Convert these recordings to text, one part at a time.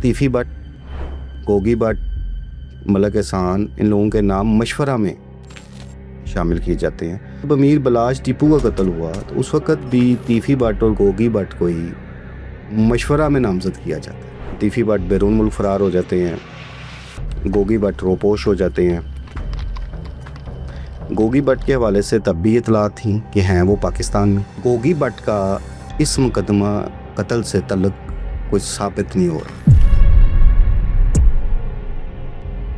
तीफ़ी भट्ट, गोगी भट्ट, मलक एहसान, इन लोगों के नाम मशवरा में शामिल किए जाते हैं। जब अमीर बलाज टीपू का कत्ल हुआ तो उस वक़्त भी तीफ़ी भट्ट और गोगी भट्ट को ही मशवरा में नामज़द किया जाता है। तीफ़ी भट्ट बैरून मुल्क फ़रार हो जाते हैं, गोगी भट्ट रोपोश हो जाते हैं। गोगी भट्ट के हवाले से तब भी इतला थी कि हैं वो पाकिस्तान में। गोगी भट्ट का इस मुकदमा कत्ल से तल्लुक़ कुछ साबित नहीं हो रहा।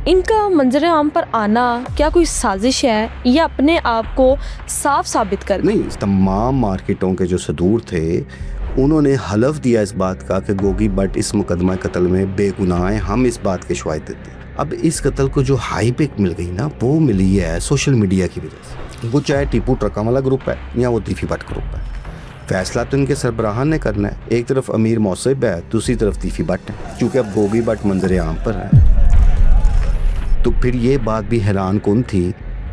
इनका मंजर आम पर आना क्या कोई साजिश है या अपने आप को साफ साबित कर? नहीं, तमाम मार्केटों के जो सदूर थे उन्होंने हलफ दिया इस बात का कि गोगी भट्ट इस मुकदमा कत्ल में बेगुनाह हैं, हम इस बात के शवाहिद देते हैं। अब इस कत्ल को जो हाइप एक मिल गई ना, वो मिली है सोशल मीडिया की वजह से। वो चाहे टीपू ट्रका वाला ग्रुप है या वो तीफ़ी भट्ट ग्रुप है, फैसला तो इनके सरबराहान ने करना है। एक तरफ अमीर मौसब है, दूसरी तरफ तीफ़ी भट्ट है। क्योंकि अब गोगी भट्ट मंजर आम पर है तो फिर ये बात भी हैरान कुन थी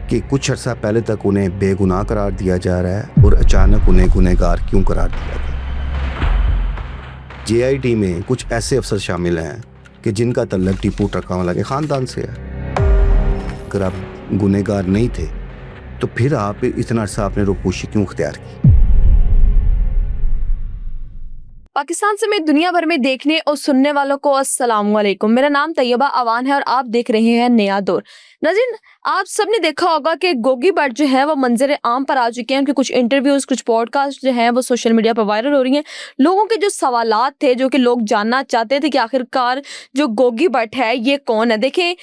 कि कुछ अर्सा पहले तक उन्हें बेगुनाह करार दिया जा रहा है और अचानक उन्हें गुनहगार क्यों करार दिया गया। JIT में कुछ ऐसे अफसर शामिल हैं कि जिनका तल्लुक़ टीपू ट्रकावाला के ख़ानदान से है। अगर आप गुनहगार नहीं थे तो फिर आप इतना अर्सा आपने रुपोशी क्यों इख्तियार की? पाकिस्तान समेत दुनिया भर में देखने और सुनने वालों को अस्सलाम वालेकुम। मेरा नाम तैयबा अवान है और आप देख रहे हैं नया दौर। नाज़रीन, आप सबने देखा होगा कि गोगी भट्ट जो है वो मंजर आम पर आ चुके हैं। उनके कुछ इंटरव्यूज़, कुछ पॉडकास्ट जो हैं वो सोशल मीडिया पर वायरल हो रही हैं। लोगों के जो सवालात थे, जो कि लोग जानना चाहते थे कि आखिरकार जो गोगी भट्ट है ये कौन है। देखें,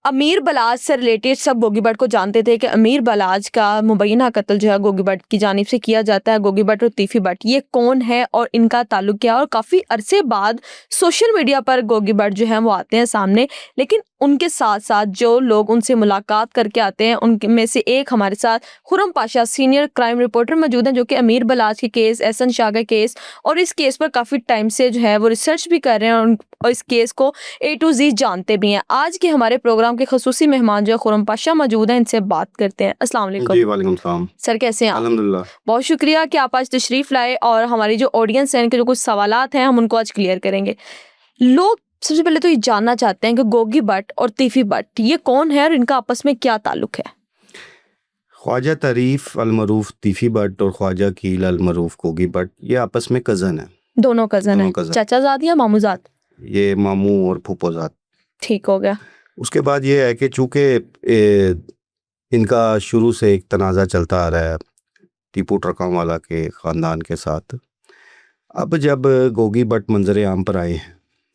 अमीर बलाज से रिलेटेड सब गोगी भट्ट को जानते थे कि अमीर बलाज का मुबैना कत्ल जो है गोगी भट्ट की जानिब से किया जाता है। गोगी भट्ट और तीफ़ी भट्ट ये कौन है और इनका ताल्लुक क्या है, और काफ़ी अरसे बाद सोशल मीडिया पर गोगी भट्ट जो हैं वो आते हैं सामने। लेकिन उनके साथ साथ जो लोग उनसे मुलाकात करके आते हैं उनके में से एक हमारे साथ Khurram Pasha senior crime reporter मौजूद हैं, जो कि अमीर बलाज के केस, एहसन शाह का केस और इस केस पर काफ़ी टाइम से जो है वो रिसर्च भी कर रहे हैं और इस केस को A to Z जानते भी हैं। आज के हमारे प्रोग्राम के खसूसी मेहमान जो खुरम पाशा मौजूद हैं, इनसे बात करते हैं। अस्सलाम वालेकुम। जी वालेकुम सलाम। सर, कैसे हैं आप? अल्हम्दुलिल्लाह। बहुत शुक्रिया कि आप आज तशरीफ़ लाए और हमारी जो ऑडियंस है, इनके जो कुछ सवालात हैं हम उनको आज क्लियर करेंगे। लोग सबसे पहले तो ये जानना चाहते हैं कि गोगी भट्ट और तीफ़ी भट्ट ये कौन है और इनका आपस में क्या ताल्लुक है? ख्वाजा तारीफ अलमरूफ तीफ़ी भट्ट और ख्वाजा कील अलमरूफ गोगी भट्ट ये आपस में कज़न है। दोनों कज़न हैं, चाचाजाद या मामूजाद? ये मामू और फूफोजाद। ठीक हो गया। उसके बाद ये है कि चूँकि इनका शुरू से एक तनाज़ा चलता आ रहा है टीपू ट्रकावाला के ख़ानदान के साथ। अब जब गोगी भट्ट मंजर आम पर आए हैं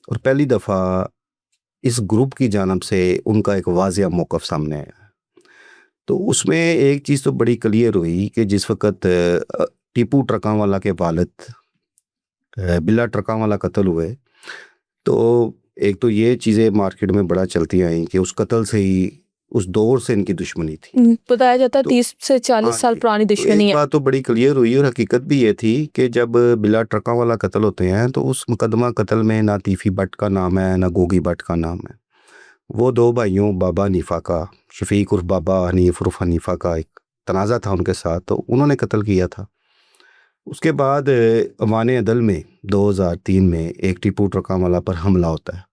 और पहली दफ़ा इस ग्रुप की जानिब से उनका एक वाज़िया मौक़िफ़ सामने आया, तो उसमें एक चीज़ तो बड़ी क्लियर हुई कि जिस वक़्त टीपू ट्रकावाला के वालिद बिल्ला ट्रकावाला कत्ल हुए तो एक तो ये चीज़ें मार्केट में बड़ा चलती आई कि उस कत्ल से ही, उस दौर से इनकी दुश्मनी थी। बताया जाता है तो 30 से 40 साल पुरानी दुश्मनी एक है। बात तो बड़ी क्लियर हुई और हकीकत भी ये थी कि जब बिल्ला ट्रकावाला कत्ल होते हैं तो उस मुकदमा कत्ल में ना तीफ़ी भट्ट का नाम है ना गोगी भट्ट का नाम है। वो दो भाइयों बाबा हनीफा का, शफीक उर्फ बाबा, हनीफ उर्फ हनीफा का एक तनाज़ा था उनके साथ, तो उन्होंने कत्ल किया था। उसके बाद अवान अदल में 2003 में एक टीपू ट्रकावाला पर हमला होता है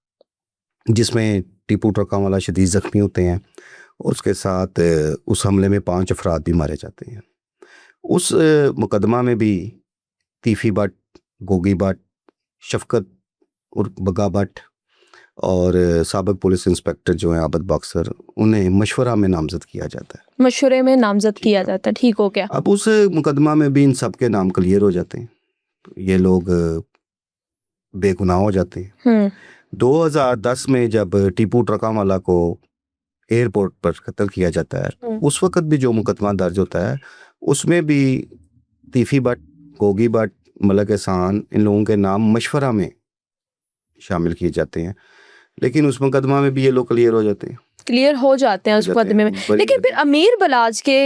जिसमें टीपू ट्रकावाला शदीद ज़ख्मी होते हैं और उसके साथ उस हमले में 5 अफराद भी मारे जाते हैं। उस मुकदमा में भी तीफ़ी भट्ट, गोगी भट्ट, शफ़कत और बगा भट्ट और साबिक़ पुलिस इंस्पेक्टर जो हैं आबद बक्सर, उन्हें मशवरा में नामज़द किया जाता है। मशवरे में नामज़द किया जाता है, ठीक हो गया। अब उस मुकदमा में भी इन सब के नाम क्लियर हो जाते हैं, ये लोग बेगुनाह हो जाते हैं। 2010 में जब टीपू ट्रकावाला को एयरपोर्ट पर कत्ल किया जाता है, उस वक़्त भी जो मुकदमा दर्ज होता है उसमें भी तीफ़ी भट्ट, गोगी भट्ट, मलक एहसान, इन लोगों के नाम मशवरा में शामिल किए जाते हैं। लेकिन उस मुकदमा में भी ये लोग क्लियर हो जाते हैं उस मुकदमे में। लेकिन फिर अमीर बलाज के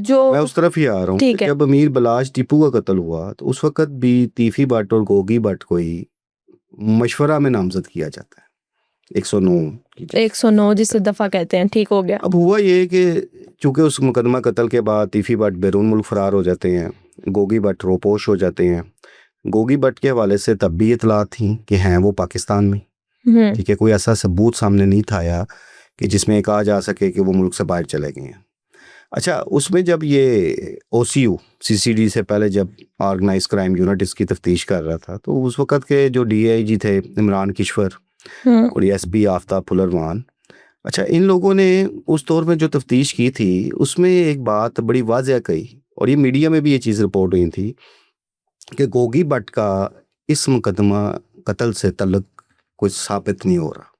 जो, मैं उस तरफ ही आ रहा हूँ, जब अमीर बलाज टीपू का कत्ल हुआ तो उस वक़्त भी तीफ़ी भट्ट और गोगी भट्ट को ही मशवरा में नामज़द किया जाता है 109 जिसे दफ़ा कहते हैं, ठीक हो गया। अब हुआ ये कि चूँकि उस मुकदमा कत्ल के बाद तीफ़ी भट्ट बैरून मुल्क फ़रार हो जाते हैं, गोगी भट्ट रोपोश हो जाते हैं। गोगी भट्ट के हवाले से तब भी इतला थी कि हैं वो पाकिस्तान में। ठीक है, कोई ऐसा सबूत सामने नहीं था आया कि जिसमें कहा जा सके कि वो मुल्क से बाहर चले गए हैं। अच्छा, उसमें जब ये OCU CCD से पहले जब ऑर्गेनाइज क्राइम यूनिट इसकी तफ्तीश कर रहा था, तो उस वक़्त के जो DIG थे इमरान किश्वर और SP आफ्ताब फुलरवान, अच्छा, इन लोगों ने उस दौर में जो तफ्तीश की थी उसमें एक बात बड़ी वाज़ेह कही, और ये मीडिया में भी ये चीज़ रिपोर्ट हुई थी कि गोगी भट्ट का इस मुकदमा कत्ल से तल्लुक कुछ साबित नहीं हो रहा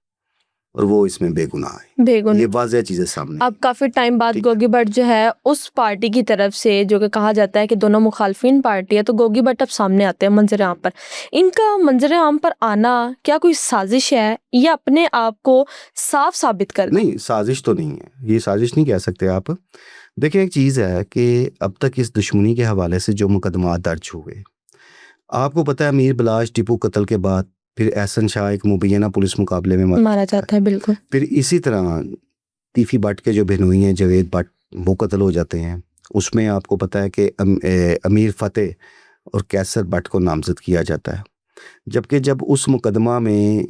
और वो इसमें बेगुनाह है। बेगुनाह। ये वाज़ेह चीज़ें सामने। अब काफ़ी टाइम बाद गोगी भट्ट जो है उस पार्टी की तरफ से, जो कि कहा जाता है कि दोनों मुखालफिन पार्टी है, तो गोगी भट्ट अब सामने आते हैं मंजर आम पर। इनका मंजर आम पर आना क्या कोई साजिश है या अपने आप को साफ साबित करना? नहीं, साजिश तो नहीं है, ये साजिश नहीं कह सकते आप। देखिए, एक चीज़ है कि अब तक इस दुश्मनी के हवाले से जो मुकदमा दर्ज हुए, आपको पता है अमीर बिलाश टीपू कत्ल के बाद फिर एहसन शाह एक मुबैना पुलिस मुकाबले में मारा जाता है। बिल्कुल। फिर इसी तरह तीफी भट्ट के जो बहनोई हैं जावेद भट्ट, वो कत्ल हो जाते हैं। उसमें आपको पता है कि अमीर फतेह और कैसर भट्ट को नामजद किया जाता है, जबकि जब उस मुकदमा में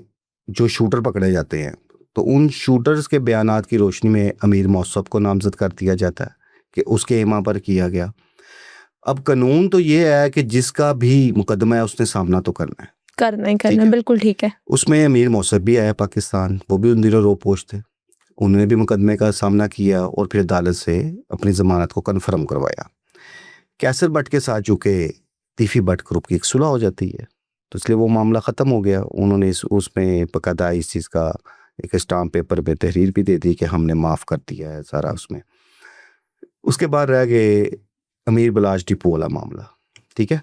जो शूटर पकड़े जाते हैं तो उन शूटर्स के बयानात की रोशनी में अमीर मौसफ को नामजद कर दिया जाता है कि उसके इमा पर किया गया। अब कानून तो ये है कि जिसका भी मुकदमा है उसने सामना तो करना है, करना है। बिल्कुल ठीक है। उसमें अमीर मौसफ भी आया पाकिस्तान, वो भी उन दिनों रोपोश थे, उन्होंने भी मुकदमे का सामना किया और फिर अदालत से अपनी ज़मानत को कन्फर्म करवाया। कैसर भट्ट के साथ चूँकि तीफी भट्ट ग्रुप की एक सुलह हो जाती है, तो इसलिए वो मामला ख़त्म हो गया। उन्होंने उसमें बाकायदा इस चीज़ का एक स्टाम्प पेपर पे तहरीर भी दे दी कि हमने माफ़ कर दिया है सारा उसमें। उसके बाद रह गए अमीर बिलाश टीपू वाला मामला, ठीक है।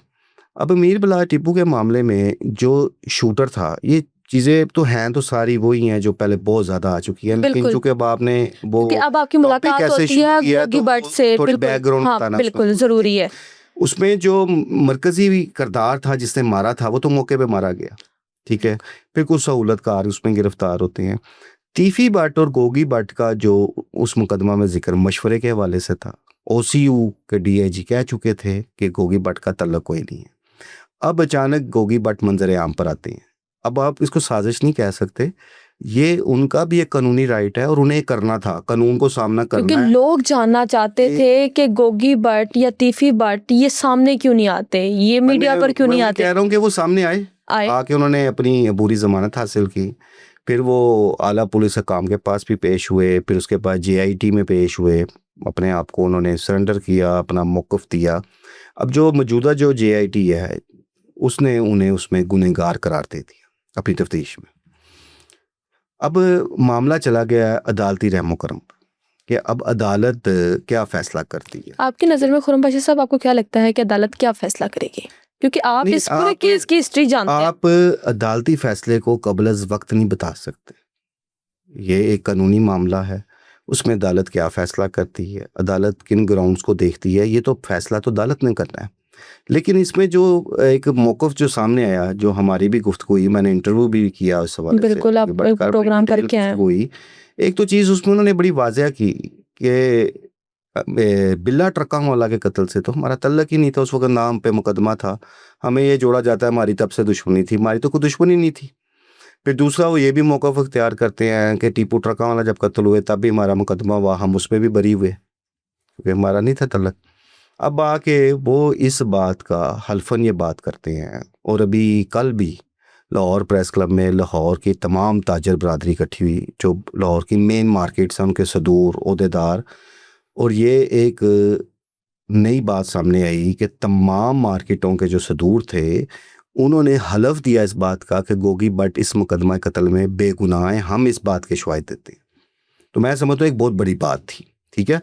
अब अमीर बिलाश टीपू के मामले में जो शूटर था, ये चीज़ें तो हैं तो सारी वही हैं जो पहले बहुत ज़्यादा आ चुकी हैं, लेकिन चूँकि अब आपने वो अब आपकी मुलाकात होती है गोगी भट्ट से, थोड़ी बैकग्राउंड बताना बिल्कुल ज़रूरी है। उसमें जो मरकज़ी किरदार था जिसने मारा था वो तो मौके पे मारा गया, ठीक है। फिर कुछ सहूलतकार उसमें गिरफ्तार होते हैं। तीफी भट्ट और गोगी भट्ट का जो उस मुकदमा में जिक्र मशवरे के हवाले से था, OCU के DIG कह चुके थे कि गोगी भट्ट का तल्लुक कोई नहीं है। अब अचानक गोगी भट्ट मंजर आम पर आते हैं। अब आप इसको साजिश नहीं कह सकते, ये उनका भी एक कानूनी राइट है और उन्हें करना था, कानून को सामना करना क्योंकि है। लोग जानना चाहते थे कि गोगी भट्ट या तीफी भट्ट ये सामने क्यों नहीं आते, ये मीडिया पर क्यों नहीं आते। कह रहा हूँ कि वो सामने आए आके उन्होंने अपनी पूरी जमानत हासिल की, फिर वो आला पुलिस हकाम के पास भी पेश हुए, फिर उसके बाद JIT में पेश हुए, अपने आप को उन्होंने सरेंडर किया, अपना मौक़िफ़ दिया। अब जो मौजूदा जो JIT है उसने उन्हें उसमें गुनहगार करार दे दिया अपनी तफ्तीश में। अब मामला चला गया अदालती रहमो करम कि अब अदालत क्या फ़ैसला करती है। आपकी नज़र में खुर्रम पाशा साहब, आपको क्या लगता है कि अदालत क्या फ़ैसला करेगी? क्योंकि आप इस पूरे केस की हिस्ट्री जानते हैं। आप अदालती फ़ैसले को कबल अज़ वक्त नहीं बता सकते, ये एक कानूनी मामला है, उसमें अदालत क्या फ़ैसला करती है, अदालत किन ग्राउंड्स को देखती है, ये तो फ़ैसला तो अदालत ने करना है। लेकिन इसमें जो एक मौक़िफ़ जो सामने आया, जो हमारी भी गुफ्तगू हुई, मैंने इंटरव्यू भी किया उस हवाले से, बिल्कुल आप प्रोग्राम करके आए हुई। एक तो चीज़ उसमें उन्होंने बड़ी वाज़ेह की कि बिल्ला ट्रका वाला के कत्ल से तो हमारा तल्लुक ही नहीं था, उस वक्त नाम पे मुकदमा था, हमें ये जोड़ा जाता है हमारी तब से दुश्मनी थी, हमारी तो कोई दुश्मनी नहीं थी। फिर दूसरा वो ये भी मौक़िफ़ इख्तियार करते हैं कि टीपू ट्रका वाला जब कत्ल हुए तब भी हमारा मुकदमा हुआ, हम उसमें भी बरी हुए क्योंकि हमारा नहीं था तल्लुक। अब आके वो इस बात का हल्फन ये बात करते हैं, और अभी कल भी लाहौर प्रेस क्लब में लाहौर की तमाम ताजर बरादरी इकट्ठी हुई, जो लाहौर की मेन मार्केट्स हैं, उनके सदूर ओहदेदार, और ये एक नई बात सामने आई कि तमाम मार्केटों के जो सदूर थे उन्होंने हलफ दिया इस बात का कि गोगी भट्ट इस मुकदमा कत्ल में बेगुनाह हैं, हम इस बात के शवाहिद देते हैं। तो मैं समझता हूँ एक बहुत बड़ी बात थी, ठीक है।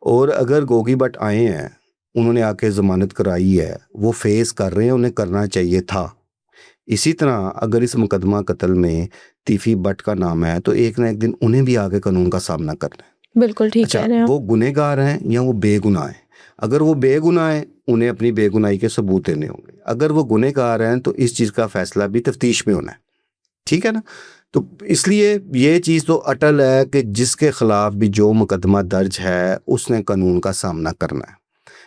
और अगर गोगी भट्ट आए हैं, उन्होंने आके ज़मानत कराई है, वो फेस कर रहे हैं, उन्हें करना चाहिए था। इसी तरह अगर इस मुकदमा कत्ल में तीफी भट्ट का नाम है तो एक ना एक दिन उन्हें भी आगे कानून का सामना करना है। बिल्कुल ठीक कह रहे हैं। वो गुनहगार हैं या वो बेगुनाह हैं? अगर वो बेगुनाह हैं, उन्हें अपनी बेगुनाही के सबूत देने होंगे। अगर वो गुनहगार हैं तो इस चीज़ का फैसला भी तफ्तीश में होना है, ठीक है ना। तो इसलिए ये चीज़ तो अटल है कि जिसके खिलाफ भी जो मुकदमा दर्ज है उसने कानून का सामना करना है।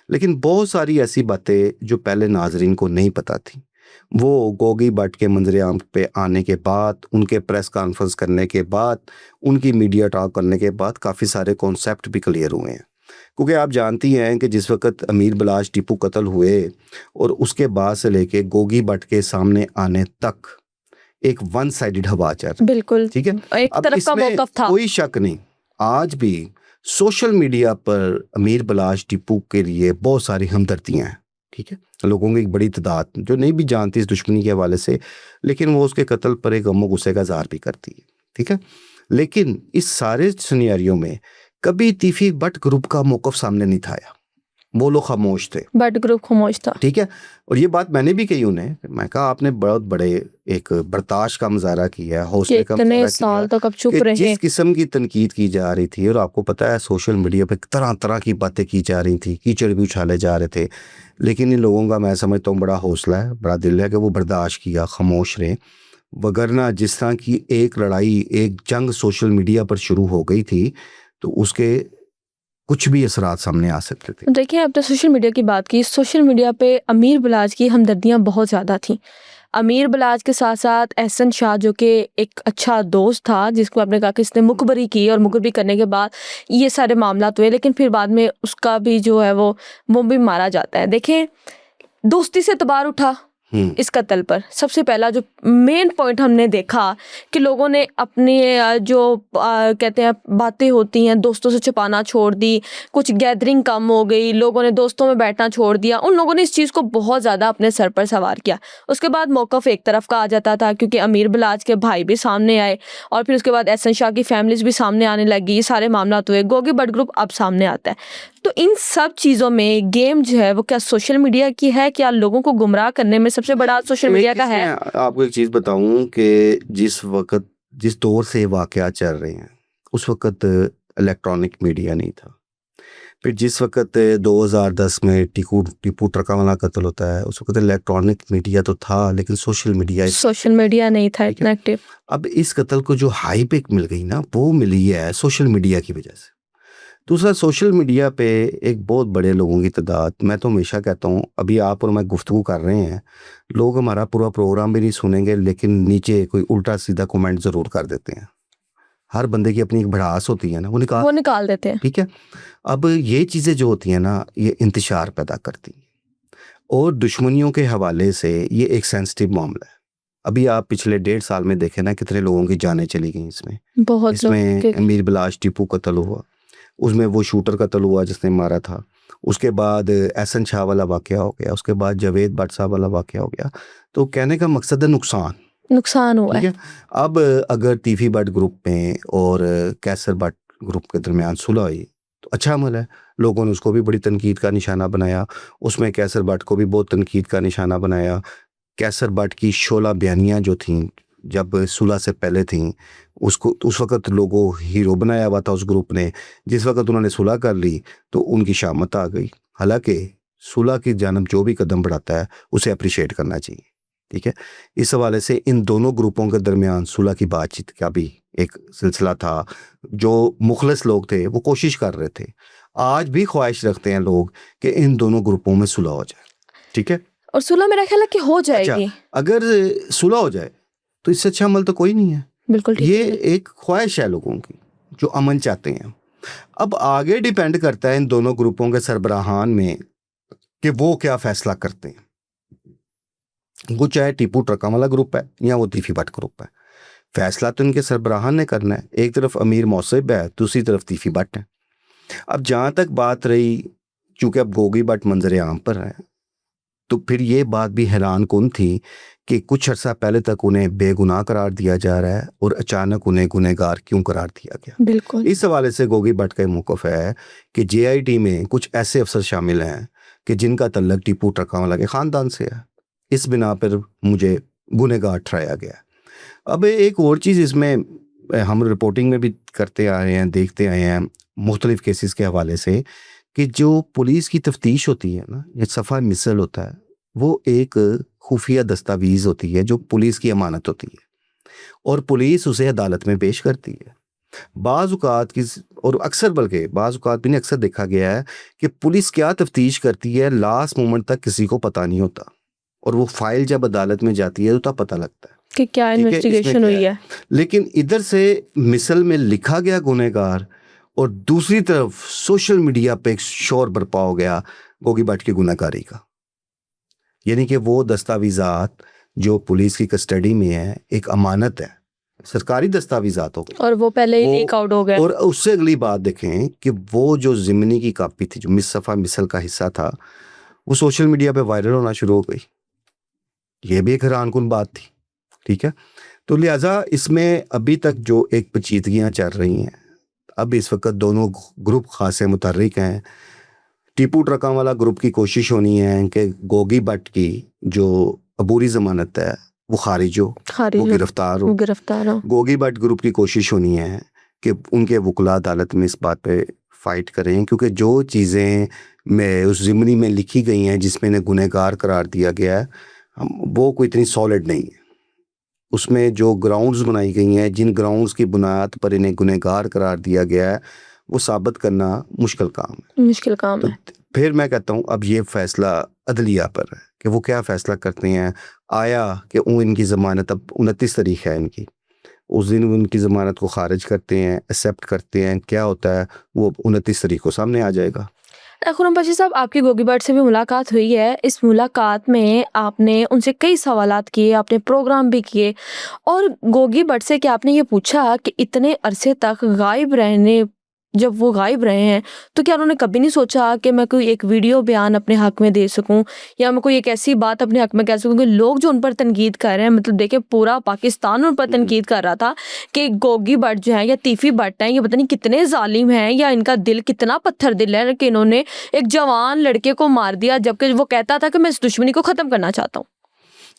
लेकिन बहुत सारी ऐसी बातें जो पहले नाजरीन को नहीं पता थी, वो गोगी भट्ट के मंजर-ए-आम पे आने के बाद, उनके प्रेस कॉन्फ्रेंस करने के बाद, उनकी मीडिया टॉक करने के बाद काफ़ी सारे कॉन्सेप्ट भी क्लियर हुए हैं। क्योंकि आप जानती हैं कि जिस वक़्त अमीर बिलाश टीपू कत्ल हुए और उसके बाद से लेके गोगी भट्ट के सामने आने तक एक वन साइडेड हवा चल रही, बिल्कुल ठीक है? एक अब तरफ का इसमें मौकफ था। कोई शक नहीं, आज भी सोशल मीडिया पर अमीर बिलाश टीपू के लिए बहुत सारी हमदर्दियाँ हैं, ठीक है? लोगों की एक बड़ी तादाद जो नहीं भी जानती इस दुश्मनी के हवाले से, लेकिन वो उसके कत्ल पर एक गम गुस्से का इज़हार भी करती है, ठीक है? लेकिन इस सारे सिनेरियो में कभी तीफी भट्ट ग्रुप का मौक़िफ़ सामने नहीं था आया। वो लोग खामोश थे, भट्ट ग्रुप खामोश था। ठीक है? और ये बात मैंने भी कही उन्हें, मैं कहा आपने बहुत बड़े एक बर्दाश्त का मुज़ाहरा किया है, कि हौसले का इतने मुज़ाहरा साल किया तक अब चुप कि रहे। जिस किस्म की तनकीद की जा रही थी, और आपको पता है सोशल मीडिया पे तरह-तरह की बातें की जा रही थी, कीचड़ भी उछाले जा रहे थे, लेकिन इन लोगों का मैं समझता हूँ बड़ा हौसला है, बड़ा दिल है कि वो बर्दाश्त किया, खामोश रहे। वगरना जिस तरह की एक लड़ाई, एक जंग सोशल मीडिया पर शुरू हो गई थी, तो उसके कुछ भी असरात सामने आ सकते थे। देखिए, आपने सोशल मीडिया की बात की। सोशल मीडिया पे अमीर बिलाज की हमदर्दियाँ बहुत ज़्यादा थीं। अमीर बिलाज के साथ-साथ एहसन शाह जो कि एक अच्छा दोस्त था, जिसको आपने कहा कि इसने मुखबरी की और मुखबरी करने के बाद ये सारे मामलात हुए, लेकिन फिर बाद में उसका भी जो है वो भी मारा जाता है। देखें, दोस्ती से एतबार उठा इस कत्ल पर। सबसे पहला जो मेन पॉइंट हमने देखा कि लोगों ने अपनी जो कहते हैं बातें होती हैं दोस्तों से छुपाना छोड़ दी, कुछ गैदरिंग कम हो गई, लोगों ने दोस्तों में बैठना छोड़ दिया। उन लोगों ने इस चीज़ को बहुत ज़्यादा अपने सर पर सवार किया। उसके बाद मौक़िफ़ एक तरफ का आ जाता था, क्योंकि अमीर बिलाज के भाई भी सामने आए और फिर उसके बाद एहसन शाह की फैमिलीज़ भी सामने आने लगी। ये सारे मामलात हुए, गोगी भट्ट ग्रुप अब सामने आता है। तो इन सब चीज़ों में गेम जो है वो क्या सोशल मीडिया की है? क्या लोगों को गुमराह करने में सबसे बड़ा सोशल मीडिया का है? आपको एक चीज़ बताऊं कि जिस वक्त जिस दौर से वाक़यात चल रहे हैं, उस वक्त इलेक्ट्रॉनिक मीडिया नहीं था। फिर जिस वक्त 2010 में टीपू ट्रकावाला कत्ल होता है, उस वक्त इलेक्ट्रॉनिक मीडिया तो था, लेकिन सोशल मीडिया नहीं था इतना एक्टिव। अब इस कत्ल को जो हाइप एक मिल गई ना, वो मिली है सोशल मीडिया की वजह से। दूसरा, सोशल मीडिया पे एक बहुत बड़े लोगों की तादाद, मैं तो हमेशा कहता हूँ, अभी आप और मैं गुफ्तगू कर रहे हैं, लोग हमारा पूरा प्रोग्राम भी नहीं सुनेंगे, लेकिन नीचे कोई उल्टा सीधा कमेंट ज़रूर कर देते हैं। हर बंदे की अपनी एक भड़ास होती है ना, वो निकाल देते हैं, ठीक है? अब ये चीज़ें जो होती हैं ना, ये इंतशार पैदा करती हैं, और दुश्मनियों के हवाले से ये एक सेंसिटिव मामला है। अभी आप पिछले 1.5 साल में देखें ना, कितने लोगों की जानें चली गई इसमें अमीर बिलाश टीपू कत्ल हुआ, उसमें वो शूटर कत्ल हुआ जिसने मारा था, उसके बाद एहसन शाह वाला वाक़या हो गया, उसके बाद जावेद भट्ट साहब वाला वाक़या हो गया। तो कहने का मकसद है नुकसान हुआ है। अब अगर तीफी भट्ट ग्रुप में और कैसर भट्ट ग्रुप के दरमियान सुलह हुई तो अच्छा अमल है। लोगों ने उसको भी बड़ी तनकीद का निशाना बनाया, उसमें कैसर भट्ट को भी बहुत तनकीद का निशाना बनाया। कैसर भट्ट की 16 बयानियाँ जो थीं, जब सुलह से पहले थीं, उसको उस वक़्त लोगों हीरो बनाया हुआ था उस ग्रुप ने। जिस वक़्त उन्होंने सुलह कर ली तो उनकी शामत आ गई। हालांकि सुलह की जानब जो भी कदम बढ़ाता है उसे अप्रिशिएट करना चाहिए, ठीक है? इस हवाले से इन दोनों ग्रुपों के दरमियान सुलह की बातचीत का भी एक सिलसिला था। जो मुखलिस लोग थे वो कोशिश कर रहे थे, आज भी ख्वाहिश रखते हैं लोग कि इन दोनों ग्रुपों में सुलह हो जाए, ठीक है? और सुलह मेरा ख्याल है कि हो जाएगी। अगर सुलह हो जाए तो इससे अच्छा अमल तो कोई नहीं है। बिल्कुल ठीक ये एक ख्वाहिश है लोगों की जो अमन चाहते हैं। अब आगे डिपेंड करता है इन दोनों ग्रुपों के सरबराहान में कि वो क्या फैसला करते हैं। वो चाहे टीपू ट्रकावाला ग्रुप है या वो तीफी भट्ट ग्रुप है, फैसला तो इनके सरबराहान ने करना है। एक तरफ अमीर मौसिब है, दूसरी तरफ तीफी भट्ट है। अब जहाँ तक बात रही, चूँकि अब गोगी भट्ट मंजर आम पर है, तो फिर ये बात भी हैरान कुन थी कि कुछ अर्सा पहले तक उन्हें बेगुनाह करार दिया जा रहा है और अचानक उन्हें गुनहगार क्यों करार दिया गया। बिल्कुल इस हवाले से गोगी भट्ट का मौक़िफ़ है कि JIT में कुछ ऐसे अफसर शामिल हैं कि जिनका तल्लक टीपू ट्रकावाला के ख़ानदान से है। इस बिना पर मुझे गुनहगार ठहराया गया। अब एक और चीज़ इसमें हम रिपोर्टिंग में भी करते आए हैं, देखते आए हैं मुख्तलिफ़ केसेस के हवाले से, कि जो पुलिस की तफ्तीश होती है ना, ये सफ़ा मिसल होता है, वो एक खुफिया दस्तावेज़ होती है जो पुलिस की अमानत होती है और पुलिस उसे अदालत में पेश करती है। बाज़ औक़ात की, और अक्सर बल्कि बाज़ औक़ात भी नहीं, अक्सर देखा गया है कि पुलिस क्या तफ्तीश करती है लास्ट मोमेंट तक किसी को पता नहीं होता। और वो फाइल जब अदालत में जाती है तो तब पता लगता है कि क्या ठीक है, इसमें इन्वेस्टिगेशन क्या हुई है। लेकिन इधर से मिसल में लिखा गया गुनहगार और दूसरी तरफ सोशल मीडिया पे एक शोर बरपा हो गया गोगी भट्ट की गुनहगारी का। यानी कि वो दस्तावेजात जो पुलिस की कस्टडी में है एक अमानत है, सरकारी दस्तावेजात हो गए और वो पहले ही वो- लीक आउट हो गए। और उससे अगली बात देखें कि वो जो ज़िमनी की कॉपी थी जो मिसफा मिसल का हिस्सा था वो सोशल मीडिया पे वायरल होना शुरू हो गई। ये भी एक हैरानकुन बात थी। ठीक है, तो लिहाजा इसमें अभी तक जो एक पेचीदगियाँ चल रही हैं, अब इस वक्त दोनों ग्रुप खासे मुतहर्रिक हैं। टीपू ट्रकावाला ग्रुप की कोशिश होनी है कि गोगी भट्ट की जो अबूरी जमानत है वो खारिज हो, वो गिरफ्तार हो। गिरफ्तार हो। गोगी भट्ट ग्रुप की कोशिश होनी है कि उनके वकला अदालत में इस बात पे फाइट करें, क्योंकि जो चीज़ें में उस ज़िमनी में लिखी गई हैं जिसमें इन्हें गुनहगार करार दिया गया है वो कोई इतनी सॉलिड नहीं है। उसमें जो ग्राउंड्स बनाई गई हैं, जिन ग्राउंड्स की बुनियाद पर इन्हें गुनहगार करार दिया गया है वो साबित करना मुश्किल काम है। मुश्किल काम तो है। फिर मैं कहता हूँ अब ये फैसला अदलिया पर है कि वो क्या फ़ैसला करते हैं। आया कि वो इनकी ज़मानत अब 29 तारीख है इनकी, उस दिन वो उनकी ज़मानत को खारिज करते हैं, एक्सेप्ट करते हैं, क्या होता है वो 29 तारीख को सामने आ जाएगा। खुरम बशीर साहब, आपकी गोगी भट्ट से भी मुलाकात हुई है। इस मुलाकात में आपने उनसे कई सवालात किए, आपने प्रोग्राम भी किए और गोगी भट्ट से क्या आपने ये पूछा कि इतने अरसे तक गायब रहने, जब वो गायब रहे हैं तो क्या उन्होंने कभी नहीं सोचा कि मैं कोई एक वीडियो बयान अपने हक में दे सकूं या मैं कोई एक ऐसी बात अपने हक में कह सकूं कि लोग जो उन पर तनकीद कर रहे हैं, मतलब देखिए पूरा पाकिस्तान उन पर तनकीद कर रहा था कि गोगी भट्ट जो है या तीफी भट्ट हैं, ये पता नहीं कितने जालिम हैं या इनका दिल कितना पत्थर दिल है कि इन्होंने एक जवान लड़के को मार दिया जबकि वो कहता था कि मैं इस दुश्मनी को ख़त्म करना चाहता हूँ।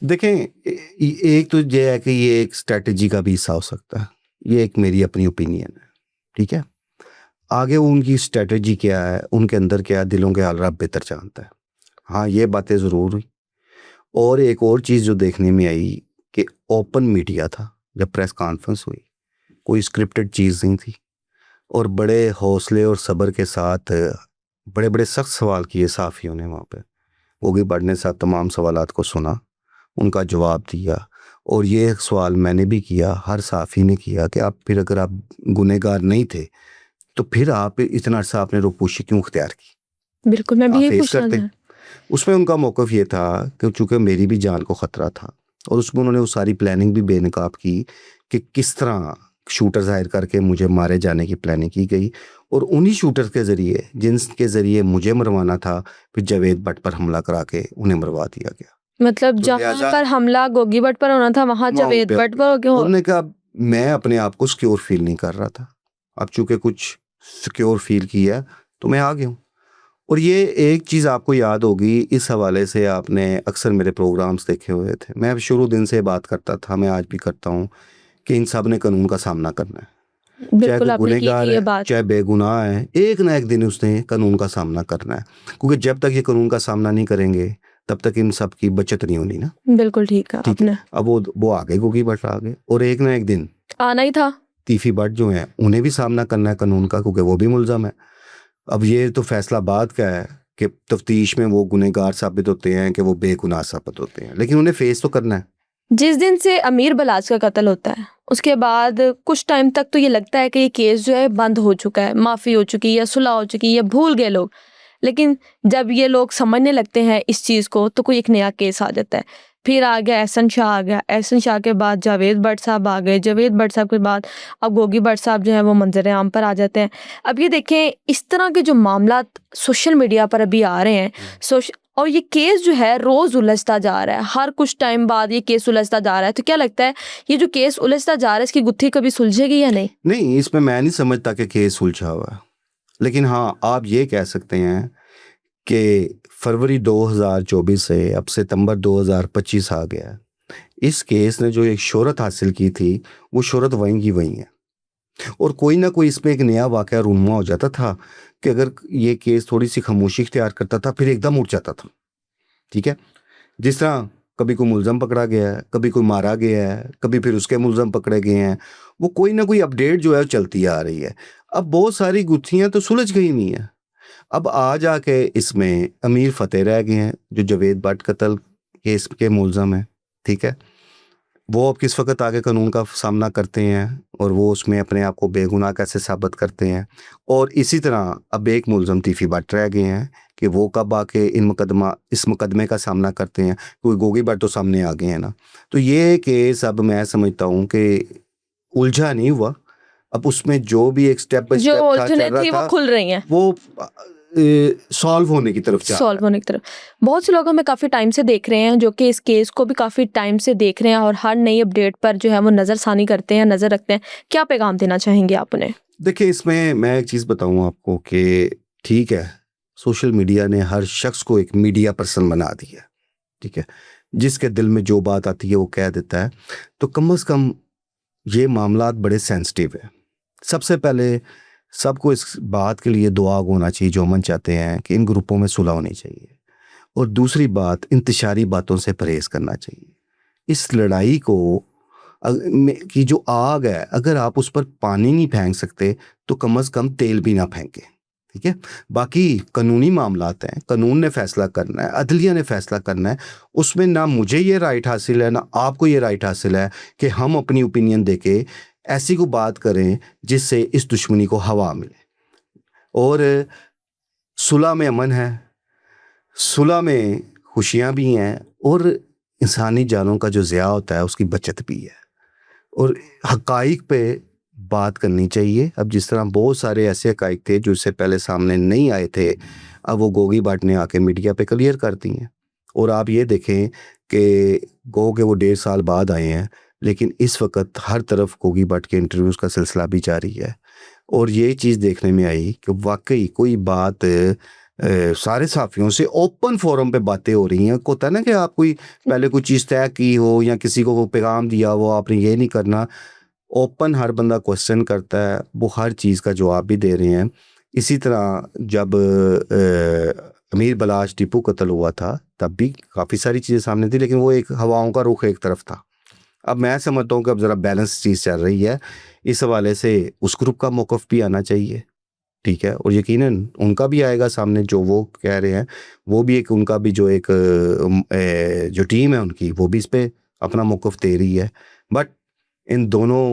देखें, एक तो ये है कि ये एक स्ट्रेटजी का भी हिस्सा हो सकता है, ये एक मेरी अपनी ओपिनियन है। ठीक है, आगे उनकी स्ट्रेटजी क्या है, उनके अंदर क्या है, दिलों के हाल रब बेहतर जानता है। हाँ, ये बातें ज़रूर हुई। और एक और चीज़ जो देखने में आई कि ओपन मीडिया था जब प्रेस कॉन्फ्रेंस हुई, कोई स्क्रिप्टेड चीज़ नहीं थी और बड़े हौसले और सब्र के साथ बड़े बड़े सख्त सवाल किए सहाफ़ियों ने वहाँ पे। गोगी भट्ट ने साथ तमाम सवालात को सुना, उनका जवाब दिया और ये सवाल मैंने भी किया, हर सहाफ़ी ने किया कि आप फिर अगर आप गुनहगार नहीं थे तो फिर आप इतना अर्सा आपने रोपोशी क्यों अख्तियार की? बिल्कुल, मैं भी आप यही फेस पूछना करते। था। उसमें उनका मौक़िफ़ ये था कि चूँकि मेरी भी जान को ख़तरा था और उसमें उन्होंने वो सारी प्लानिंग भी बेनकाब की कि किस तरह शूटर ज़ाहिर करके मुझे मारे जाने की प्लानिंग की गई और उन्हीं शूटर के ज़रिए, जिनके ज़रिए मुझे मरवाना था, फिर जावेद भट्ट पर हमला करा के उन्हें मरवा दिया गया। मतलब तो जहाँ लिहाजा पर हमला गोगी भट्ट पर होना था वहाँ जावेद पे भट्ट पर क्यों? उन्होंने कहा मैं अपने आप को सिक्योर फील नहीं कर रहा था, अब चूँकि कुछ सिक्योर फील किया तो मैं आ गया हूँ। और ये एक चीज़ आपको याद होगी, इस हवाले से आपने अक्सर मेरे प्रोग्राम्स देखे हुए थे, मैं शुरू दिन से बात करता था, मैं आज भी करता हूँ कि इन सब ने कानून का सामना करना है। चाहे बिल्कुल कोई आपने की गुनहगार ये है, बात। चाहे बेगुनाह है, एक ना एक दिन उसने कानून का सामना करना है, क्योंकि जब तक ये कानून का सामना नहीं करेंगे तब तक इन सब की बचत नहीं होनी ना। बिल्कुल ठीक है ठीक है, आपने। अब वो आ गए, गोगी भट्ट आ गए और एक ना एक दिन आना ही था। तीफी भट्ट जो हैं उन्हें भी सामना करना है कानून का, क्योंकि वो भी मुलज़म है। अब ये तो फैसला बात का है कि तफ्तीश में वो गुनहगार साबित होते हैं कि वो बेगुनाह साबित होते हैं, लेकिन उन्हें फेस तो करना है। जिस दिन से अमीर बलाच का कत्ल होता है उसके बाद कुछ टाइम तक तो ये लगता है कि ये केस जो है बंद हो चुका है, माफ़ी हो चुकी है या सुलह हो चुकी है या भूल गए लोग। लेकिन जब ये लोग समझने लगते हैं इस चीज़ को तो कोई एक नया केस आ जाता है। फिर आ गया एहसन शाह, आ गया एहसन शाह के बाद जावेद भट्ट साहब आ गए, जावेद भट्ट साहब के बाद अब गोगी भट्ट साहब जो है वो मंजर आम पर आ जाते हैं। अब ये देखें इस तरह के जो मामला सोशल मीडिया पर अभी आ रहे हैं, और ये केस जो है रोज़ उलझता जा रहा है, हर कुछ टाइम बाद ये केस उलझता जा रहा है। तो क्या लगता है ये जो केस उलझता जा रहा है इसकी गुत्थी कभी सुलझेगी या नहीं? नहीं, इसमें मैं नहीं समझता कि केस उलझा हुआ है, लेकिन हाँ आप ये कह सकते हैं कि फरवरी 2024 से अब सितंबर 2025 आ गया है। इस केस ने जो एक शोहरत हासिल की थी वो शोहरत वहीं की वहीं है और कोई ना कोई इसमें एक नया वाक़या रूनुमा हो जाता था कि अगर ये केस थोड़ी सी खामोशी इख्तियार करता था फिर एकदम उठ जाता था। ठीक है, जिस तरह कभी कोई मुलज़म पकड़ा गया है, कभी कोई मारा गया है, कभी फिर उसके मुलज़म पकड़े गए हैं, वो कोई ना कोई अपडेट जो है वो चलती आ रही है। अब बहुत सारी गुत्थियाँ तो सुलझ गई नहीं है। अब आ जाके इसमें अमीर फतेह रह गए हैं जो जावेद भट्ट कत्ल केस के मुलज़म हैं, ठीक है। वो अब किस वक़्त आगे कानून का सामना करते हैं और वो उसमें अपने आप को बेगुनाह कैसे साबित करते हैं। और इसी तरह अब एक मुलज़म तीफ़ी भट्ट रह गए हैं कि वो कब आके इस मुकदमे का सामना करते हैं। कोई गोगी भट्ट तो सामने आ गए हैं ना। तो ये केस अब मैं समझता हूँ कि उलझा नहीं हुआ, अब उसमें जो भी एक स्टेप बाय जो स्टेप था उलझने चल रहा थी वो था, खुल रही हैं, वो सॉल्व होने की तरफ जा रहा सॉल्व होने की तरफ। बहुत से लोग हमें काफ़ी टाइम से देख रहे हैं, जो कि इस केस को भी काफ़ी टाइम से देख रहे हैं और हर नई अपडेट पर जो है वो नज़रसानी करते हैं, नज़र रखते हैं। क्या पैगाम देना चाहेंगे आप उन्हें? देखिए, इसमें मैं एक चीज़ बताऊँ आपको कि ठीक है, सोशल मीडिया ने हर शख्स को एक मीडिया पर्सन बना दिया, ठीक है। जिसके दिल में जो बात आती है वो कह देता है। तो कम से कम ये मामलात बड़े सेंसिटिव है। सबसे पहले सबको इस बात के लिए दुआ होना चाहिए, जो अमन चाहते हैं कि इन ग्रुपों में सुलह होनी चाहिए। और दूसरी बात, इंतशारी बातों से परहेज़ करना चाहिए। इस लड़ाई को की जो आग है, अगर आप उस पर पानी नहीं फेंक सकते तो कम से कम तेल भी ना फेंकें, ठीक है। बाकी कानूनी मामलात हैं, कानून ने फैसला करना है, अदलिया ने फैसला करना है। उसमें ना मुझे ये राइट हासिल है ना आपको ये राइट हासिल है कि हम अपनी ओपिनियन देके ऐसी को बात करें जिससे इस दुश्मनी को हवा मिले। और सुलह में अमन है, सुलह में खुशियाँ भी हैं और इंसानी जानों का जो ज़िया होता है उसकी बचत भी है। और हक़ाइक़ पे बात करनी चाहिए। अब जिस तरह बहुत सारे ऐसे हक़ाइक़ थे जो इससे पहले सामने नहीं आए थे, अब वो गोगी भट्ट ने आके मीडिया पे क्लियर कर दी हैं। और आप ये देखें कि गो के वो 1.5 साल बाद आए हैं, लेकिन इस वक़्त हर तरफ गोगी भट्ट के इंटरव्यूज़ का सिलसिला भी जारी है। और ये चीज़ देखने में आई कि वाक़ई कोई बात सारे साफ़ियों से ओपन फोरम पे बातें हो रही हैं। होता है ना कि आप कोई पहले कोई चीज़ तय की हो या किसी को वो पैगाम दिया हो, आपने ये नहीं करना। ओपन हर बंदा क्वेश्चन करता है, वो हर चीज़ का जवाब भी दे रहे हैं। इसी तरह जब अमीर बलाश टीपू कत्ल हुआ था, तब भी काफ़ी सारी चीज़ें सामने थी, लेकिन वो एक हवाओं का रुख एक तरफ था। अब मैं समझता हूँ कि अब ज़रा बैलेंस चीज़ चल रही है। इस हवाले से उस ग्रुप का मौक़िफ़ भी आना चाहिए, ठीक है। और यकीनन उनका भी आएगा सामने, जो वो कह रहे हैं, वो भी एक उनका भी जो एक जो टीम है उनकी, वो भी इस पे अपना मौक़िफ़ दे रही है। बट इन दोनों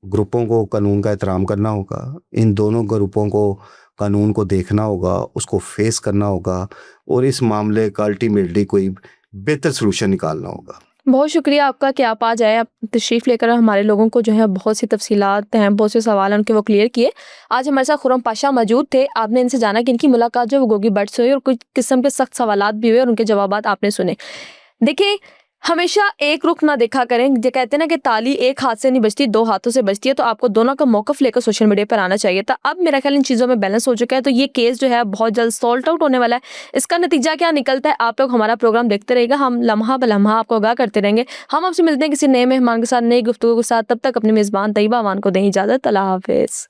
ग्रुपों को कानून का एहतराम करना होगा, इन दोनों ग्रुपों को कानून को देखना होगा, उसको फेस करना होगा और इस मामले का अल्टीमेटली कोई बेहतर सॉल्यूशन निकालना होगा। बहुत शुक्रिया आपका कि आप आज आए, आप तशरीफ़ लेकर हमारे लोगों को जो है बहुत सी तफ़सीलात हैं, बहुत से सवाल हैं उनके वो क्लियर किए। आज हमारे साथ खुर्रम पाशा मौजूद थे। आपने इनसे जाना कि इनकी मुलाकात जो है वो गोगी भट्ट से हुई और कुछ किस्म के सख्त सवालात भी हुए और उनके जवाबात आपने सुने। देखिए, हमेशा एक रुख ना देखा करें। जो कहते हैं ना कि ताली एक हाथ से नहीं बजती, 2 हाथों से बजती है। तो आपको दोनों का मौक़िफ़ लेकर सोशल मीडिया पर आना चाहिए था। अब मेरा ख़्याल इन चीज़ों में बैलेंस हो चुका है, तो ये केस जो है बहुत जल्द सॉल्ट आउट होने वाला है। इसका नतीजा क्या निकलता है, आप लोग हमारा प्रोग्राम देखते रहिएगा। हम लम्हा ब लम्हा आपको आगाह करते रहेंगे। हम आपसे मिलते हैं किसी नए मेहमान के साथ, नई गुफ्तगू के साथ। तब तक अपनी मेज़बान तैयबा अवान को दें इजाज़त। अल्लाह हाफ़िज़।